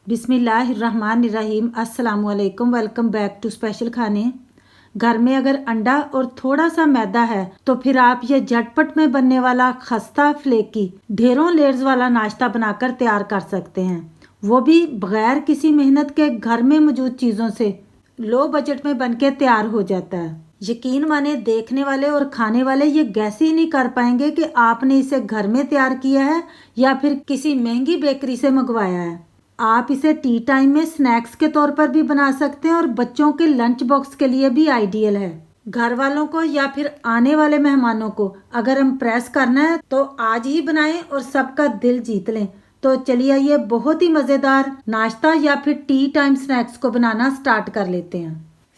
बिस्मिल्लाहिर्रहमानिर्रहीम। अस्सलामुअलैकुम। Welcome back to special खाने। घर में अगर अंडा और थोड़ा सा मैदा है तो फिर आप ये झटपट में बनने वाला खस्ता फ्लेकी ढेरों लेयर्स वाला नाश्ता बनाकर तैयार कर सकते हैं, वो भी बगैर किसी मेहनत के। घर में मौजूद चीज़ों से लो बजट में बनके तैयार हो जाता है। यकीन माने देखने वाले और खाने वाले ये गैस ही नहीं कर पाएंगे कि आपने इसे घर में तैयार किया है या फिर किसी महंगी बेकरी से मंगवाया है। आप इसे टी टाइम में स्नैक्स के तौर पर भी बना सकते हैं और बच्चों के लंच बॉक्स के लिए भी आइडियल है। घर वालों को या फिर आने वाले मेहमानों को अगर हम प्रेस करना है तो आज ही बनाएं और सबका दिल जीत लें। तो चलिए ये बहुत ही मज़ेदार नाश्ता या फिर टी टाइम स्नैक्स को बनाना स्टार्ट कर लेते हैं।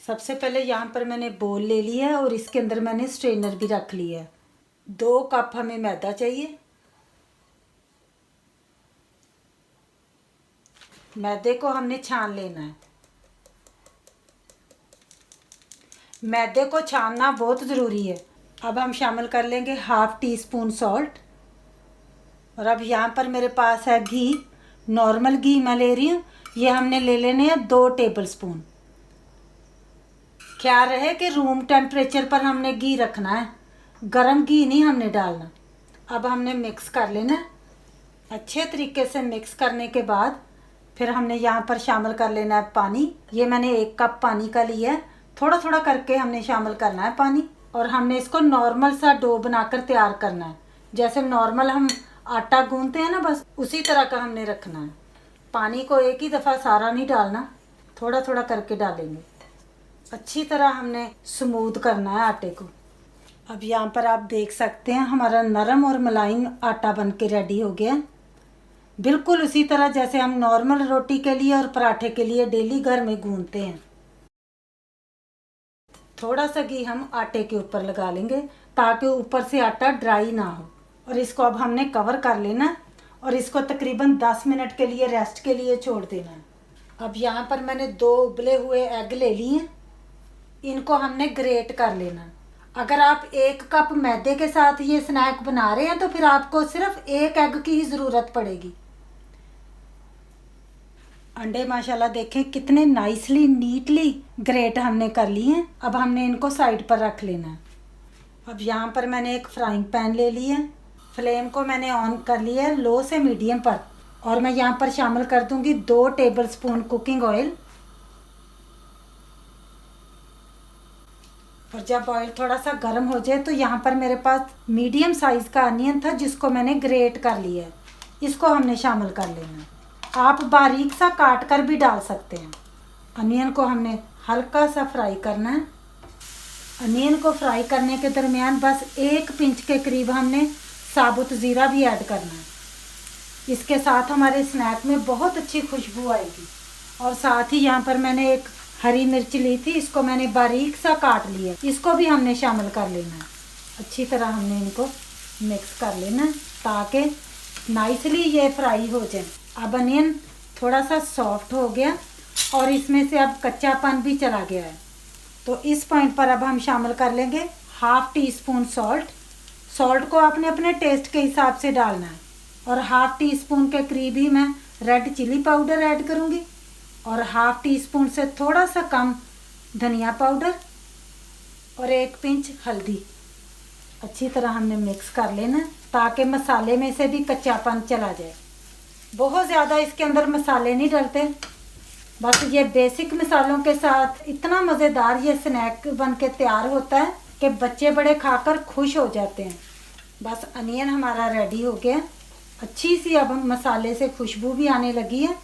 सबसे पहले यहाँ पर मैंने बोल ले लिया है और इसके अंदर मैंने स्ट्रेनर भी रख लिया है। 2 कप हमें मैदा चाहिए। मैदे को हमने छान लेना है। मैदे को छानना बहुत ज़रूरी है। अब हम शामिल कर लेंगे 1/2 टीस्पून सॉल्ट। और अब यहाँ पर मेरे पास है घी। नॉर्मल घी मैं ले रही हूँ। ये हमने ले लेने हैं 2 टेबलस्पून। ख्याल रहे कि रूम टेम्परेचर पर हमने घी रखना है, गरम घी नहीं हमने डालना। अब हमने मिक्स कर लेना है। अच्छे तरीके से मिक्स करने के बाद फिर हमने यहाँ पर शामिल कर लेना है पानी। ये मैंने 1 कप पानी का लिया है। थोड़ा थोड़ा करके हमने शामिल करना है पानी और हमने इसको नॉर्मल सा डो बनाकर तैयार करना है। जैसे नॉर्मल हम आटा गूंथते हैं ना, बस उसी तरह का हमने रखना है। पानी को एक ही दफ़ा सारा नहीं डालना, थोड़ा थोड़ा करके डालेंगे। अच्छी तरह हमने स्मूथ करना है आटे को। अब यहाँ पर आप देख सकते हैं हमारा नरम और मुलायम आटा बन के रेडी हो गया। बिल्कुल उसी तरह जैसे हम नॉर्मल रोटी के लिए और पराठे के लिए डेली घर में गूंथते हैं। थोड़ा सा घी हम आटे के ऊपर लगा लेंगे ताकि ऊपर से आटा ड्राई ना हो। और इसको अब हमने कवर कर लेना और इसको तकरीबन 10 मिनट के लिए रेस्ट के लिए छोड़ देना है। अब यहाँ पर मैंने 2 उबले हुए एग ले लिए। इनको हमने ग्रेट कर लेना। अगर आप 1 कप मैदे के साथ ये स्नैक बना रहे हैं तो फिर आपको सिर्फ 1 एग की ही ज़रूरत पड़ेगी। अंडे माशाल्लाह देखें कितने नाइसली नीटली ग्रेट हमने कर लिए हैं। अब हमने इनको साइड पर रख लेना है। अब यहाँ पर मैंने एक फ्राइंग पैन ले लिया है। फ्लेम को मैंने ऑन कर लिया है लो से मीडियम पर। और मैं यहाँ पर शामिल कर दूँगी 2 टेबलस्पून कुकिंग ऑयल। और जब ऑयल थोड़ा सा गर्म हो जाए तो यहाँ पर मेरे पास मीडियम साइज़ का अनियन था जिसको मैंने ग्रेट कर लिया है। इसको हमने शामिल कर लेना है। आप बारीक सा काट कर भी डाल सकते हैं। अनियन को हमने हल्का सा फ्राई करना है। अनियन को फ्राई करने के दरमियान बस 1 पिंच के करीब हमने साबुत ज़ीरा भी ऐड करना है। इसके साथ हमारे स्नैक में बहुत अच्छी खुशबू आएगी। और साथ ही यहाँ पर मैंने एक हरी मिर्च ली थी, इसको मैंने बारीक सा काट लिया। इसको भी हमने शामिल कर लेना है। अच्छी तरह हमने इनको मिक्स कर लेना है ताकि नाइसली ये फ्राई हो जाए। अब अनियन थोड़ा सा सॉफ्ट हो गया और इसमें से अब कच्चापन भी चला गया है। तो इस पॉइंट पर अब हम शामिल कर लेंगे 1/2 टीस्पून सॉल्ट। सॉल्ट को आपने अपने टेस्ट के हिसाब से डालना है। और 1/2 टीस्पून के करीब ही मैं रेड चिली पाउडर ऐड करूँगी और 1/2 टीस्पून से थोड़ा सा कम धनिया पाउडर और 1 पिंच हल्दी। अच्छी तरह हमने मिक्स कर लेना ताकि मसाले में से भी कच्चापन चला जाए। बहुत ज़्यादा इसके अंदर मसाले नहीं डलते, बस ये बेसिक मसालों के साथ इतना मज़ेदार ये स्नैक बन के तैयार होता है कि बच्चे बड़े खाकर खुश हो जाते हैं। बस अनियन हमारा रेडी हो गया। अच्छी सी अब हम मसाले से खुशबू भी आने लगी है।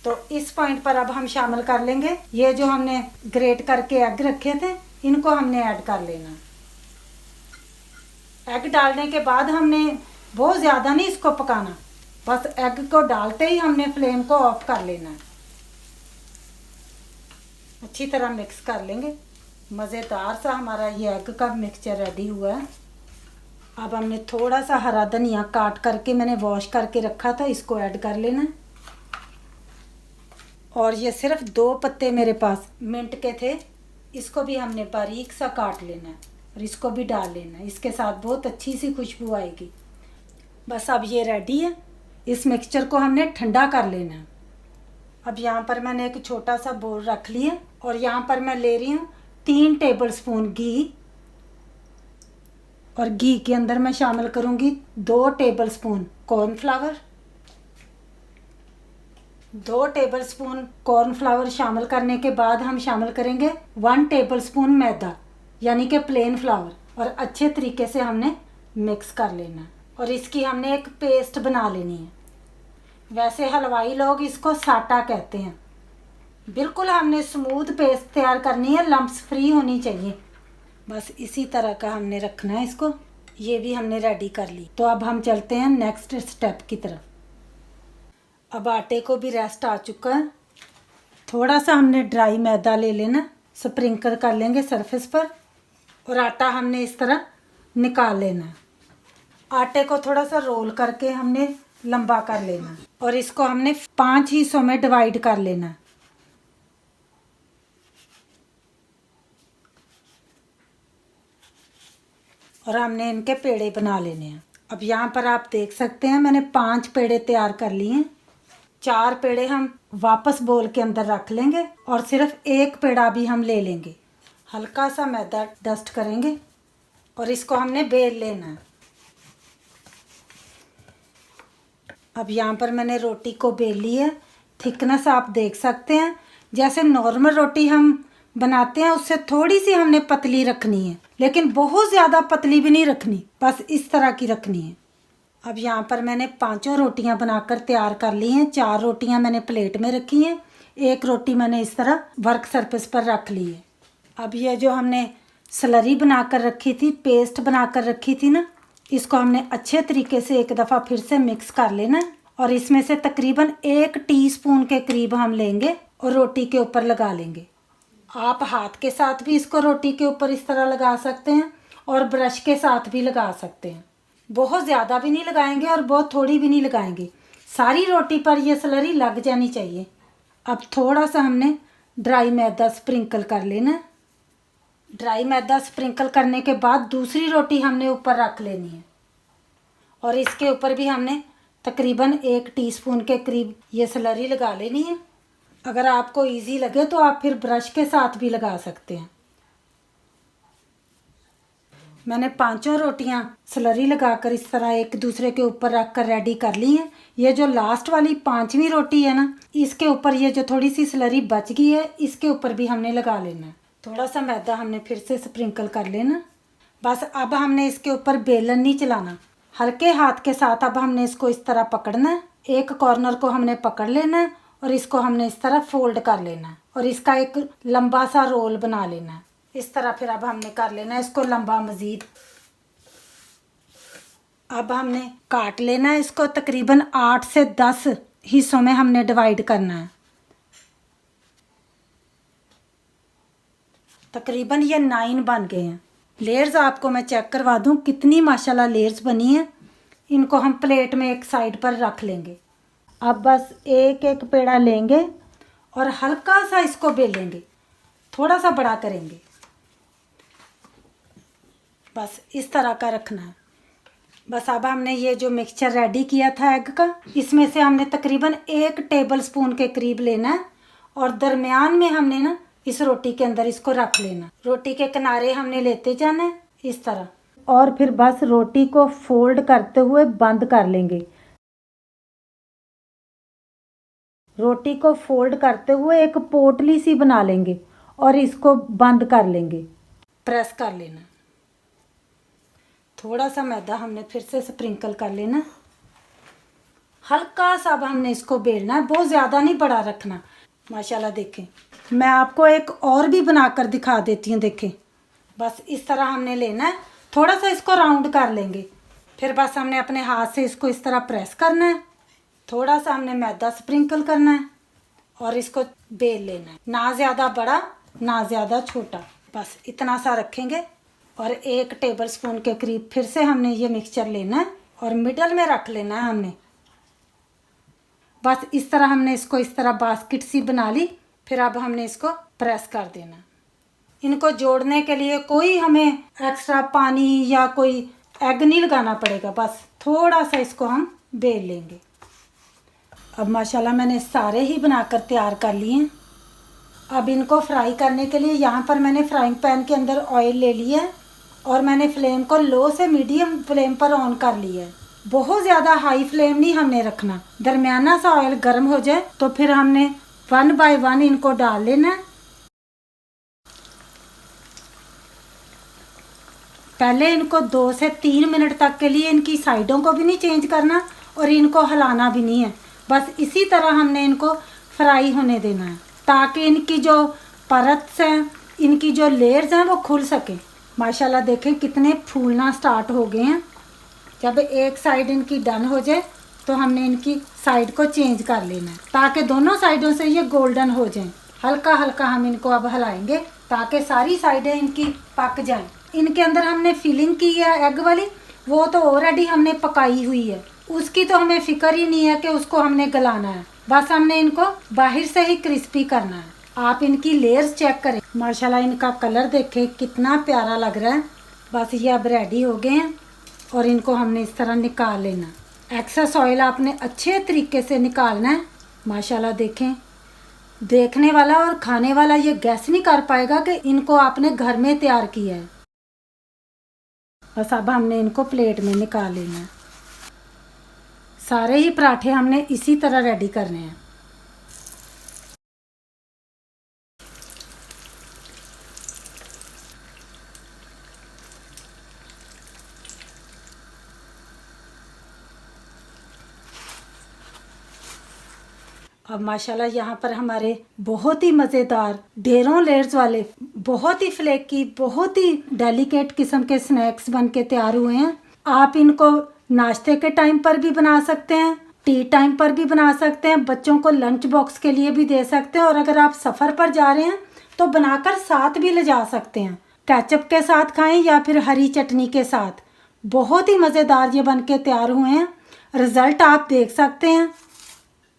तो इस पॉइंट पर अब हम शामिल कर लेंगे ये जो हमने ग्रेट करके एग रखे थे, इनको हमने ऐड कर लेना। एग डालने के बाद हमने बहुत ज़्यादा नहीं इसको पकाना, बस एग को डालते ही हमने फ्लेम को ऑफ कर लेना है। अच्छी तरह मिक्स कर लेंगे। मज़ेदार सा हमारा ये एग का मिक्सचर रेडी हुआ है। अब हमने थोड़ा सा हरा धनिया काट करके मैंने वॉश करके रखा था, इसको ऐड कर लेना। और ये सिर्फ 2 पत्ते मेरे पास मिंट के थे, इसको भी हमने बारीक सा काट लेना है और इसको भी डाल लेना है। इसके साथ बहुत अच्छी सी खुशबू आएगी। बस अब ये रेडी है। इस मिक्सचर को हमने ठंडा कर लेना है। अब यहाँ पर मैंने एक छोटा सा बोल रख लिया और यहाँ पर मैं ले रही हूँ 3 टेबलस्पून घी, और घी के अंदर मैं शामिल करूँगी 2 टेबलस्पून कॉर्नफ्लावर। 2 टेबलस्पून कॉर्नफ्लावर शामिल करने के बाद हम शामिल करेंगे 1 टेबलस्पून मैदा यानी कि प्लेन फ्लावर, और अच्छे तरीके से हमने मिक्स कर लेना और इसकी हमने एक पेस्ट बना लेनी है। वैसे हलवाई लोग इसको साटा कहते हैं। बिल्कुल हमने स्मूथ पेस्ट तैयार करनी है, लम्प्स फ्री होनी चाहिए। बस इसी तरह का हमने रखना है इसको। ये भी हमने रेडी कर ली। तो अब हम चलते हैं नेक्स्ट स्टेप की तरफ। अब आटे को भी रेस्ट आ चुका है। थोड़ा सा हमने ड्राई मैदा ले लेना, स्प्रिंकल कर लेंगे सरफेस पर, और आटा हमने इस तरह निकाल लेना। आटे को थोड़ा सा रोल करके हमने लंबा कर लेना और इसको हमने 5 हिस्सों में डिवाइड कर लेना। और हमने इनके पेड़े बना लेने हैं। अब यहाँ पर आप देख सकते हैं मैंने 5 पेड़े तैयार कर लिए हैं। 4 पेड़े हम वापस बोल के अंदर रख लेंगे और सिर्फ 1 पेड़ा भी हम ले लेंगे। हल्का सा मैदा डस्ट करेंगे और इसको हमने बेल लेना है। अब यहाँ पर मैंने रोटी को बेल ली है। थिकनेस आप देख सकते हैं, जैसे नॉर्मल रोटी हम बनाते हैं उससे थोड़ी सी हमने पतली रखनी है, लेकिन बहुत ज़्यादा पतली भी नहीं रखनी, बस इस तरह की रखनी है। अब यहाँ पर मैंने 5 रोटियाँ बनाकर तैयार कर ली हैं। 4 रोटियाँ मैंने प्लेट में रखी हैं, 1 रोटी मैंने इस तरह वर्क सरफेस पर रख ली है। अब ये जो हमने स्लरी बनाकर रखी थी, पेस्ट बनाकर रखी थी ना, इसको हमने अच्छे तरीके से एक दफ़ा फिर से मिक्स कर लेना और इसमें से तकरीबन 1 टीस्पून के करीब हम लेंगे और रोटी के ऊपर लगा लेंगे। आप हाथ के साथ भी इसको रोटी के ऊपर इस तरह लगा सकते हैं और ब्रश के साथ भी लगा सकते हैं। बहुत ज़्यादा भी नहीं लगाएंगे और बहुत थोड़ी भी नहीं लगाएंगे, सारी रोटी पर ये स्लरी लग जानी चाहिए। अब थोड़ा सा हमने ड्राई मैदा स्प्रिंकल कर लेना। ड्राई मैदा स्प्रिंकल करने के बाद दूसरी रोटी हमने ऊपर रख लेनी है और इसके ऊपर भी हमने तकरीबन 1 टीस्पून के करीब ये स्लरी लगा लेनी है। अगर आपको इजी लगे तो आप फिर ब्रश के साथ भी लगा सकते हैं। मैंने 5 रोटियां स्लरी लगाकर इस तरह एक दूसरे के ऊपर रख कर रेडी कर ली हैं। ये जो लास्ट वाली 5वीं रोटी है ना, इसके ऊपर ये जो थोड़ी सी स्लरी बच गई है, इसके ऊपर भी हमने लगा लेना है। थोड़ा सा मैदा हमने फिर से स्प्रिंकल कर लेना। बस अब हमने इसके ऊपर बेलन नहीं चलाना, हल्के हाथ के साथ अब हमने इसको इस तरह पकड़ना है। एक कॉर्नर को हमने पकड़ लेना है और इसको हमने इस तरह फोल्ड कर लेना है और इसका एक लंबा सा रोल बना लेना है। इस तरह फिर अब हमने कर लेना है इसको लंबा मज़ीद। अब हमने काट लेना है इसको, तकरीबन 8 से 10 हिस्सों में हमने डिवाइड करना है। तकरीबन ये 9 बन गए हैं। लेयर्स आपको मैं चेक करवा दूं कितनी माशाल्लाह लेयर्स बनी हैं। इनको हम प्लेट में एक साइड पर रख लेंगे। अब बस एक एक पेड़ा लेंगे और हल्का सा इसको बेलेंगे, थोड़ा सा बड़ा करेंगे, बस इस तरह का रखना है। बस अब हमने ये जो मिक्सचर रेडी किया था एग का, इसमें से हमने तकरीबन 1 टेबलस्पून के करीब लेना है और दरमियान में हमने ना इस रोटी के अंदर इसको रख लेना। रोटी के किनारे हमने लेते जाना है इस तरह, और फिर बस रोटी को फोल्ड करते हुए बंद कर लेंगे। रोटी को फोल्ड करते हुए एक पोटली सी बना लेंगे और इसको बंद कर लेंगे, प्रेस कर लेना। थोड़ा सा मैदा हमने फिर से स्प्रिंकल कर लेना। हल्का सा अब हमने इसको बेलना है, बहुत ज़्यादा नहीं बड़ा रखना। माशाल्लाह देखें, मैं आपको एक और भी बनाकर दिखा देती हूँ। देखें, बस इस तरह हमने लेना है, थोड़ा सा इसको राउंड कर लेंगे, फिर बस हमने अपने हाथ से इसको इस तरह प्रेस करना है। थोड़ा सा हमने मैदा स्प्रिंकल करना है और इसको बेल लेना है, ना ज़्यादा बड़ा ना ज़्यादा छोटा, बस इतना सा रखेंगे। और 1 टेबलस्पून के करीब फिर से हमने ये मिक्सचर लेना है और मिडल में रख लेना है हमने। बस इस तरह हमने इसको इस तरह बास्केट सी बना ली। फिर अब हमने इसको प्रेस कर देना। इनको जोड़ने के लिए कोई हमें एक्स्ट्रा पानी या कोई एग नहीं लगाना पड़ेगा, बस थोड़ा सा इसको हम बेल लेंगे। अब माशाल्लाह मैंने सारे ही बनाकर तैयार कर लिए हैं। अब इनको फ्राई करने के लिए यहाँ पर मैंने फ्राइंग पैन के अंदर ऑयल ले लिया है और मैंने फ्लेम को लो से मीडियम फ्लेम पर ऑन कर लिया है। बहुत ज़्यादा हाई फ्लेम नहीं हमने रखना, दरमियाना सा ऑयल गर्म हो जाए तो फिर हमने 1 बाय 1 इनको डाल लेना। पहले इनको 2 से 3 मिनट तक के लिए इनकी साइडों को भी नहीं चेंज करना और इनको हिलाना भी नहीं है, बस इसी तरह हमने इनको फ्राई होने देना है ताकि इनकी जो परत हैं, इनकी जो लेयर्स हैं वो खुल सके। माशाल्लाह देखें कितने फूलना स्टार्ट हो गए हैं। जब एक साइड इनकी डन हो जाए तो हमने इनकी साइड को चेंज कर लेना है ताकि दोनों साइडों से ये गोल्डन हो जाएं। हल्का हल्का हम इनको अब हिलाएंगे ताकि सारी साइडें इनकी पक जाएं। इनके अंदर हमने फिलिंग की है एग वाली, वो तो ऑलरेडी हमने पकाई हुई है, उसकी तो हमें फिक्र ही नहीं है कि उसको हमने गलाना है, बस हमने इनको बाहर से ही क्रिस्पी करना है। आप इनकी लेयर्स चेक करें, माशाल्लाह इनका कलर देखें कितना प्यारा लग रहा है। बस ये अब रेडी हो गए हैं और इनको हमने इस तरह निकाल लेना। एक्सेस ऑयल आपने अच्छे तरीके से निकालना है। माशाल्लाह देखें, देखने वाला और खाने वाला ये गैस नहीं कर पाएगा कि इनको आपने घर में तैयार किया है। बस अब हमने इनको प्लेट में निकाल लेना है। सारे ही पराठे हमने इसी तरह रेडी करने हैं। अब माशाल्लाह यहाँ पर हमारे बहुत ही मज़ेदार ढेरों लेयर्स वाले बहुत ही फ्लेकी बहुत ही डेलिकेट किस्म के स्नैक्स बन के तैयार हुए हैं। आप इनको नाश्ते के टाइम पर भी बना सकते हैं, टी टाइम पर भी बना सकते हैं, बच्चों को लंच बॉक्स के लिए भी दे सकते हैं और अगर आप सफ़र पर जा रहे हैं तो बनाकर साथ भी ले जा सकते हैं। केचप के साथ खाएं या फिर हरी चटनी के साथ। बहुत ही मज़ेदार ये बन के तैयार हुए हैं, रिज़ल्ट आप देख सकते हैं।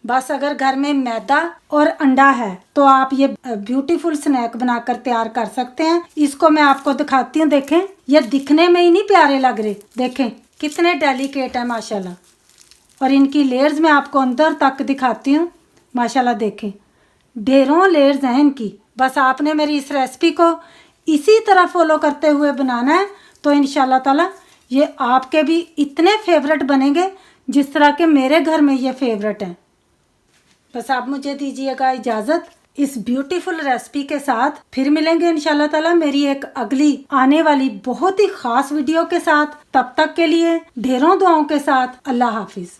बस अगर घर में मैदा और अंडा है तो आप ये ब्यूटीफुल स्नैक बनाकर तैयार कर सकते हैं। इसको मैं आपको दिखाती हूँ, देखें ये दिखने में ही नहीं प्यारे लग रहे, देखें कितने डेलिकेट है माशाल्लाह। और इनकी लेयर्स मैं आपको अंदर तक दिखाती हूँ। माशाल्लाह देखें ढेरों लेयर्स हैं इनकी। बस आपने मेरी इस रेसिपी को इसी तरह फॉलो करते हुए बनाना है तो इंशाल्लाह ताला ये आपके भी इतने फेवरेट बनेंगे जिस तरह के मेरे घर में ये फेवरेट हैं। बस आप मुझे दीजिएगा इजाज़त इस ब्यूटीफुल रेसिपी के साथ। फिर मिलेंगे इंशाल्लाह ताला मेरी एक अगली आने वाली बहुत ही ख़ास वीडियो के साथ। तब तक के लिए ढेरों दुआओं के साथ अल्लाह हाफिज़।